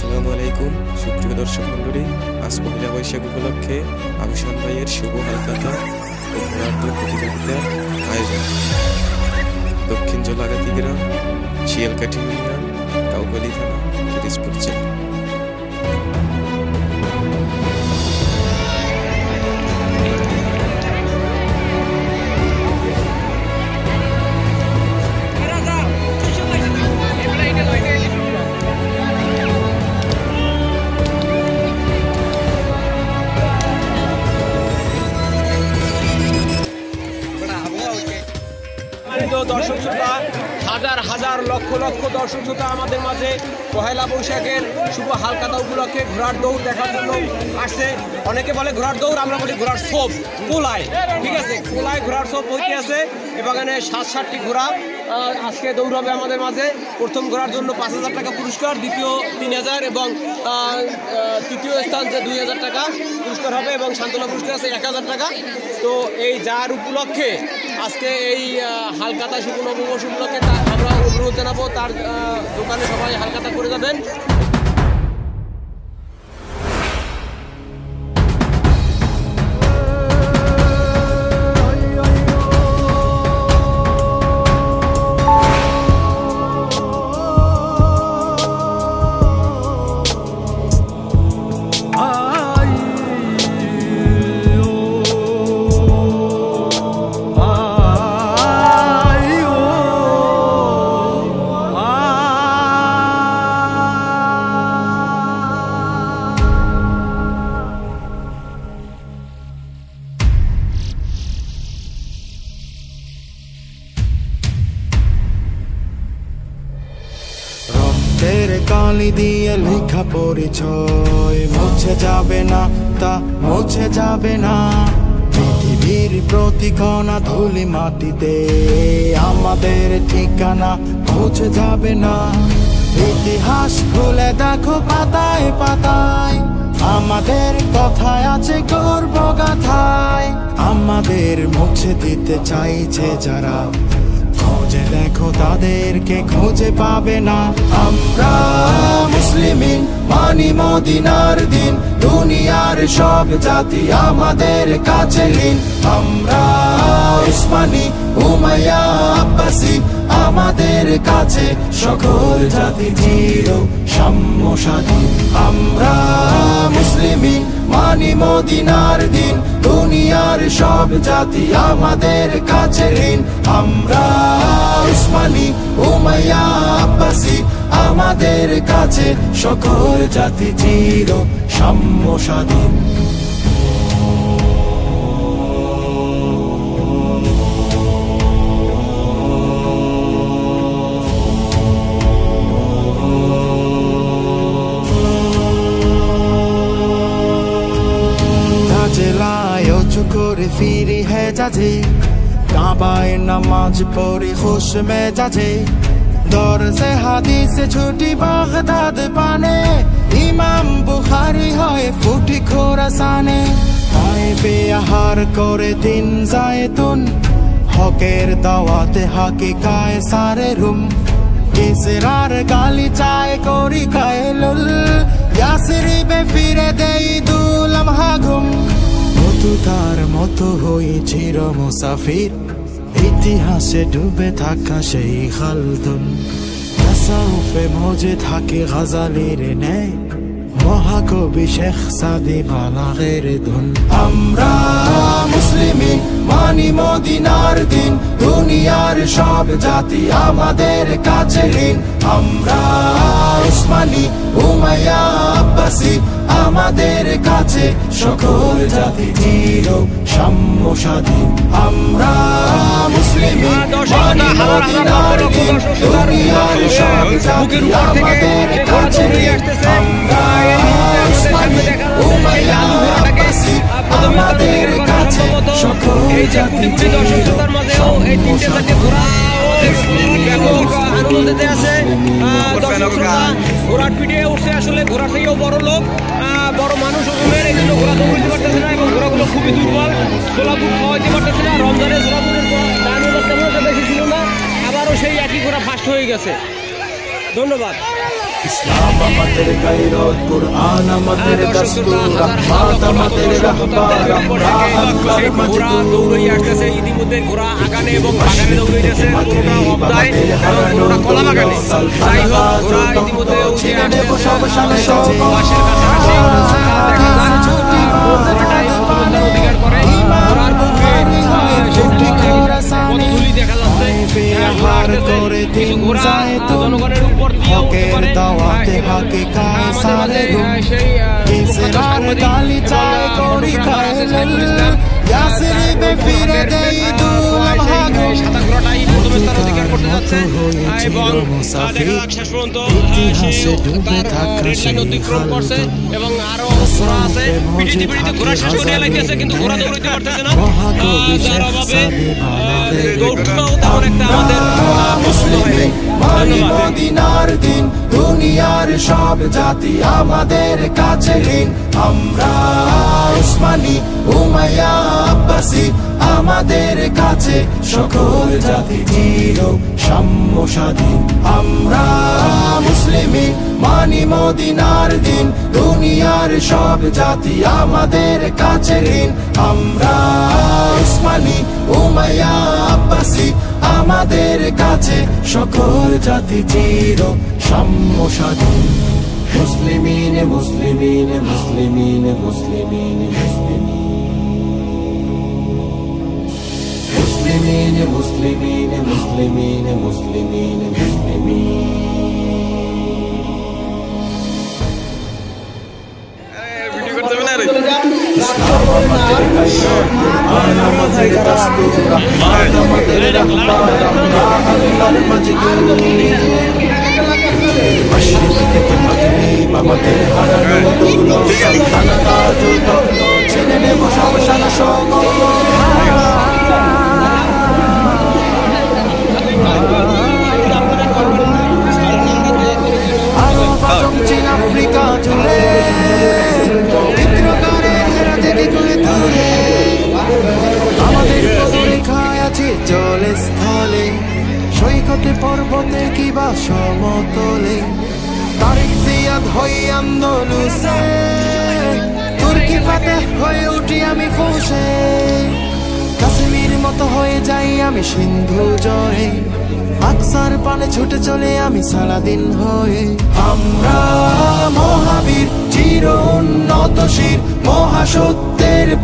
আসসালামু আলাইকুম সুপ্রিয় দর্শক মণ্ডলী, আজ পহেলা বৈশাখ উপলক্ষে আবিশান ভাইয়ের শুভ হালখাতা ও ঘোড়ার দৌড় প্রতিযোগিতার আয়োজন। দক্ষিণ জলাগাতি গ্রাম, শিয়ালকাঠি ইউনিয়ন, কাউখালী থানা, পিরোজপুর জেলা। দর্শক শ্রোতা, হাজার হাজার লক্ষ লক্ষ দর্শক শ্রোতা আমাদের মাঝে পহেলা বৈশাখের শুভ হালখাতা উপলক্ষে ঘোড়ার দৌড় দেখার জন্য আসছে। অনেকে বলে ঘোড়ার দৌড়, আমরা বলি ঘোড়ার ছোপ, কোলায়। ঠিক আছে, কোলায় ঘোড়ার ছোপ হইতে আছে এবং এখানে 7-7টি ঘোড়া আজকে দৌড়াবে আমাদের মাঝে। প্রথম ঘোড়ার জন্য 5,000 টাকা পুরস্কার, দ্বিতীয় 3,000 এবং তৃতীয় স্থান যে 2,000 টাকা পুরস্কার হবে এবং সান্ত্বনা পুরস্কার আছে 1,000 টাকা। তো এই যার উপলক্ষে আজকে এই হালখাতা শুভ নববর্ষ উপলক্ষে আমরা অনুরোধ জানাবো তার দোকানে সবাই হালখাতা করে যাবেন। কালি দিয়ে লেখা পরিচয় মুছে যাবে না, তা মুছে যাবে না। পৃথিবীর প্রতি কণা ধুলি মাটিতে আমাদের ঠিকানা মুছে যাবে না। ইতিহাস খুলে দেখো পাতায় পাতায়, আমাদের কথায় আছে গর্ব গাথায়। আমাদের মুছে দিতে চাইছে যারা, খোঁজে দেখো তাদেরকে খুঁজে পাবে না। আমরা মুসলিমিন মানি মদিনার দিন, দুনিয়ার সব জাতি আমাদের কাছে লীন। আমরা উসমানী উমাইয়া আব্বাসী, আমাদের কাছে সকল জাতি চির সাম্য স্বাধীন। আমরা মুসলিমিন মানি মদিনার দিন, দুনিয়ার সব জাতি আমাদের কাছে ঋণ। আমরা উসমানী উমাইয়া আব্বাসী, আমাদের কাছে সকল জাতি চির সাম্য স্বাধীন। করে ফিরি হে যাজে, কাবায় নামাজ পড়ি খুশ মেজাজে। দরজে হাদিসে ছুটি বাগদাদ পানে, ইমাম বুখারী হয় ফুটি খোরাসানে। তায়েফে আহার করে দিন জায়তুন, হকের দাওয়াতে হাকিকায় সারে রুম। কিসরার গালি চায় করি কায়লুল, ইয়াসরিবে ফিরে দেই দুলমহা ঘুম। তার মতো হয়েছিল মুসাফির, ইতিহাসে ডুবে থাকা সেই খালদুন। তাসাউফে মজে থাকে গাজালের ন্যায়, মহাকবি শেখ সাদি বালাগের ধুন। আমরা মুসলিমিন মানি মদিনার দিন, দুনিয়ার সব জাতি আমাদের কাছে ঋণ। আমরা উসমানী উমাইয়া আব্বাসী, আমাদের কাছে সকল জাতি চির সাম্য স্বাধীন। আমরা মুসলিমিন মানি মদিনার দিন, দুনিয়ার সব জাতি আমাদের কাছে ঋণ। আমরা উসমানী উমাইয়া আব্বাসী, আমাদের কাছে সকল জাতি চির সাম্য ঘোড়ার পিঠে উঠছে, আসলে ঘোড়ার থেকেও বড় লোক, বড় মানুষ ওজনের, এই জন্য ঘোড়া তো উঠতে পারতেছে না এবং ঘোড়াগুলো খুবই দুর্বল, সোলাপুর খাওয়াইতে পারতেছে না। রমজানে সোলাপুরের দামও তেমন বেশি ছিল না, আবারও সেই একই ঘোড়া ফাস্ট হয়ে গেছে। ধন্যবাদ। ইসলাম আমাদের গায়রত, কুরআন আমাদের দস্তুর, রহমত আমাদের রাহবার, আমরা আল্লাহর মজদুর। ইতিমধ্যে ঘোড়া আগানে এবং বাগানে দৌড়াইতেছে, কোনটা অবদায় এবং কোনটা কলা বাগানে। যাই হোক, ঘোড়া ইতিমধ্যে উঠে আসতেছে বাসের কাছাকাছি। দেখা যাচ্ছে ঘোড়াটাই অধিকার করে। ঘোড়ার বুকে পদধূলি দেখা যাচ্ছে। ঘোড়া আসতেছে, কিছু ঘোড়া জনগণের উপর দিয়ে উঠতে পারে। আমাদের মাঝে সেই সাদা ঘোড়াটাই প্রথম স্থান অধিকার করতে যাচ্ছে এবং দেখা যাক শেষ পর্যন্ত তার রেড লাইন অতিক্রম করছে এবং আরো ঘোড়া আছে। পিটিতে পিটিতে ঘোড়া শেষ করে লাগতেছে, কিন্তু ঘোড়া দৌড়াইতে পারতেছে না। যার অভাবে দৌড়টাও তেমন একটা আমাদের পছন্দ হয়নি। মদিনার দিন, দুনিয়ার সব জাতি আমাদের কাছে ঋণ। আমরা উসমানী, উমাইয়া, আব্বাসী, আমাদের কাছে সকল জাতি চির সাম্য স্বাধীন। আমরা মুসলিমিন, মানি মদিনার দিন, দুনিয়ার সব জাতি আমাদের কাছে ঋণ। আমরা উসমানী, উমাইয়া, আব্বাসী, আমাদের কাছে সকল জাতি চির সাম্য স্বাধীন। মুসলিমিন মুসলিমিন মুসলিমিন মুসলিমিন মুসলিমিন মুসলিমিন মুসলিমিন মুসলিমিন মুসলিমিন। আমাদের হারানো দৌলত সালতানাতা যুদ্ধ ছেড়ে নেব সব সারা সময়। চীন আফ্রিকা জুড়ে পবিত্রকারে হেরা থেকে তুলে তুলে আমাদের পদরেখায় আছে জলে স্থলে, সৈকতে পর্বতে কিবা সমতলে। তারিক জিয়াদ হই আন্দোলুসে, তুর্কি ফাতে হয়ে উঠি আমি ফুসে, কাশ্মীর মতো হয়ে যাই আমি সিন্ধু জয়ে, আকসার পানে ছুটে চলে আমি সালাদিন হয়ে। আমরা মহাবীর চির উন্নত শির মহাসত্যের